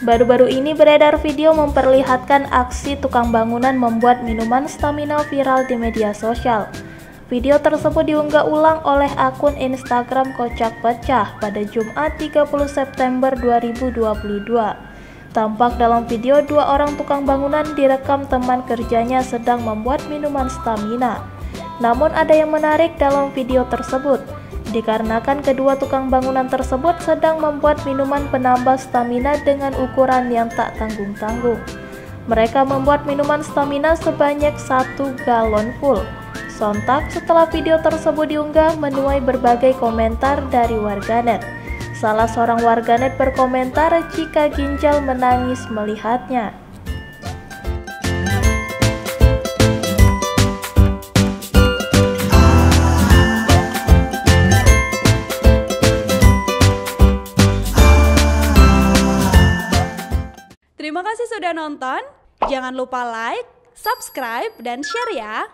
Baru-baru ini beredar video memperlihatkan aksi tukang bangunan membuat minuman stamina viral di media sosial. Video tersebut diunggah ulang oleh akun Instagram Kocak Pecah pada Jumat 30 September 2022. Tampak dalam video dua orang tukang bangunan direkam teman kerjanya sedang membuat minuman stamina. Namun ada yang menarik dalam video tersebut, dikarenakan kedua tukang bangunan tersebut sedang membuat minuman penambah stamina dengan ukuran yang tak tanggung-tanggung. Mereka membuat minuman stamina sebanyak 1 galon full. Sontak setelah video tersebut diunggah menuai berbagai komentar dari warganet. Salah seorang warganet berkomentar jika ginjal menangis melihatnya. Terima kasih sudah nonton. Jangan lupa like, subscribe, dan share ya.